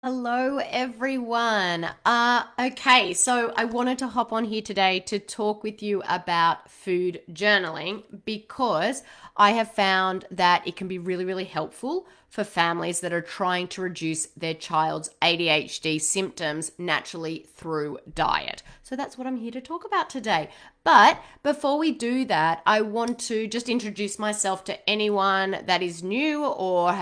Hello, everyone. Okay, so I wanted to hop on here today to talk with you about food journaling because I have found that it can be really, really helpful for families that are trying to reduce their child's ADHD symptoms naturally through diet. So that's what I'm here to talk about today. But before we do that, I want to just introduce myself to anyone that is new or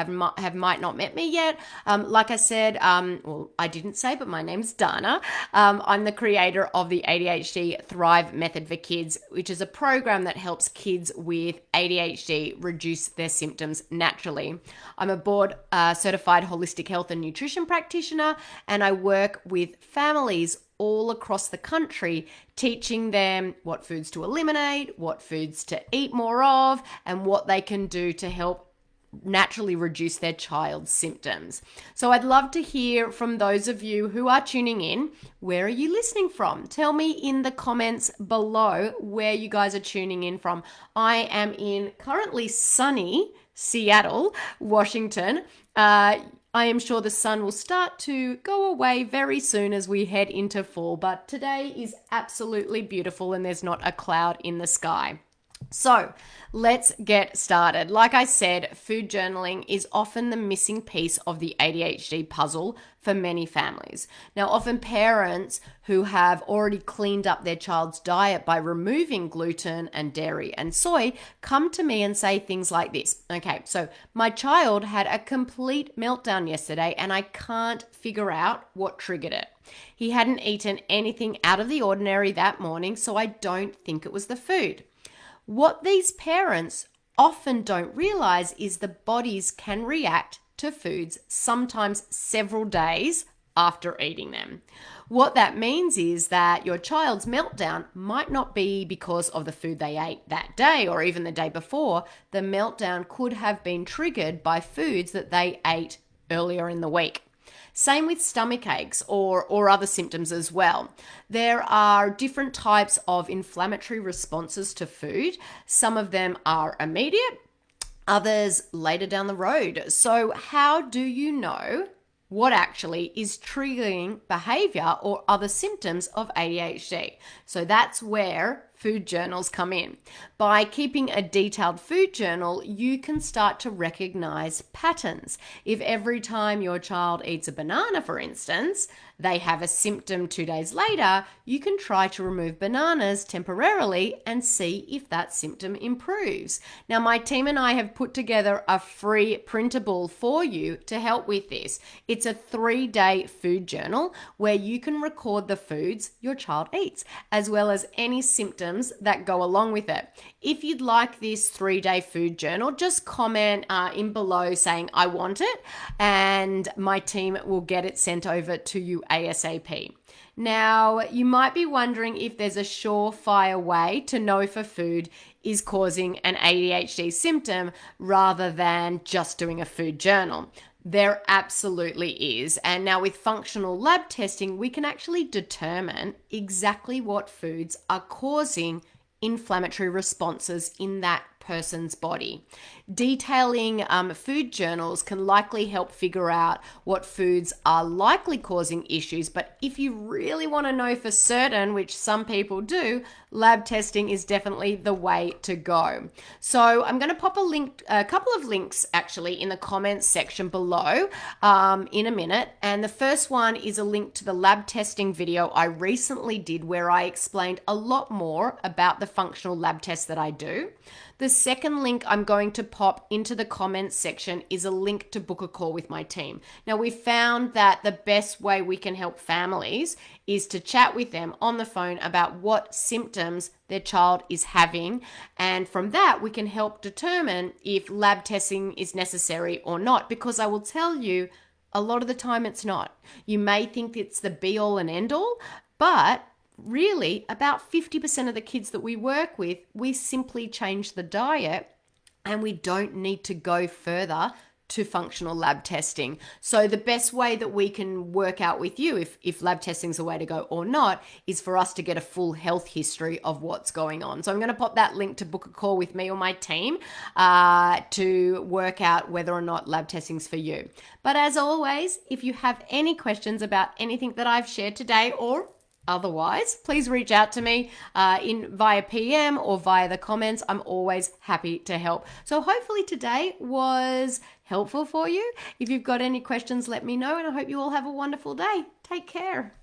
might not met me yet. Like I said, well, I didn't say, but my name's Dana. I'm the creator of the ADHD Thrive Method for Kids, which is a program that helps kids with ADHD reduce their symptoms naturally. I'm a board certified holistic health and nutrition practitioner, and I work with families all across the country, teaching them what foods to eliminate, what foods to eat more of, and what they can do to help naturally reduce their child's symptoms. So I'd love to hear from those of you who are tuning in. Where are you listening from? Tell me in the comments below where you guys are tuning in from. I am in currently sunny Seattle, Washington. I am sure the sun will start to go away very soon as we head into fall, but today is absolutely beautiful and there's not a cloud in the sky. So let's get started. Like I said, food journaling is often the missing piece of the ADHD puzzle for many families. Now, often parents who have already cleaned up their child's diet by removing gluten and dairy and soy come to me and say things like this. Okay, so my child had a complete meltdown yesterday and I can't figure out what triggered it. He hadn't eaten anything out of the ordinary that morning, so I don't think it was the food. What these parents often don't realize is the bodies can react to foods sometimes several days after eating them. What that means is that your child's meltdown might not be because of the food they ate that day or even the day before. The meltdown could have been triggered by foods that they ate earlier in the week. Same with stomach aches or other symptoms as well. There are different types of inflammatory responses to food. Some of them are immediate, others later down the road. So how do you know what actually is triggering behavior or other symptoms of ADHD? So that's where food journals come in. By keeping a detailed food journal, you can start to recognize patterns. If every time your child eats a banana, for instance, they have a symptom 2 days later, you can try to remove bananas temporarily and see if that symptom improves. Now, my team and I have put together a free printable for you to help with this. It's a 3-day food journal where you can record the foods your child eats, as well as any symptoms that go along with it. If you'd like this 3-day food journal, just comment in below saying I want it, and my team will get it sent over to you ASAP. Now, you might be wondering if there's a surefire way to know if a food is causing an ADHD symptom rather than just doing a food journal. There absolutely is. And now with functional lab testing, we can actually determine exactly what foods are causing inflammatory responses in that person's body. Detailing food journals can likely help figure out what foods are likely causing issues, but if you really want to know for certain, which some people do, lab testing is definitely the way to go. So I'm going to pop a couple of links actually in the comments section below in a minute, and the first one is a link to the lab testing video I recently did where I explained a lot more about the functional lab tests that I do. The second link I'm going to pop into the comments section is a link to book a call with my team. Now, we found that the best way we can help families is to chat with them on the phone about what symptoms their child is having. And from that, we can help determine if lab testing is necessary or not, because I will tell you, a lot of the time it's not. You may think it's the be all and end all, but really, about 50% of the kids that we work with, we simply change the diet and we don't need to go further to functional lab testing. So the best way that we can work out with you if lab testing is the way to go or not is for us to get a full health history of what's going on. So I'm going to pop that link to book a call with me or my team to work out whether or not lab testing is for you. But as always, if you have any questions about anything that I've shared today or otherwise, please reach out to me via PM or via the comments. I'm always happy to help. So hopefully today was helpful for you. If you've got any questions, let me know, and I hope you all have a wonderful day. Take care.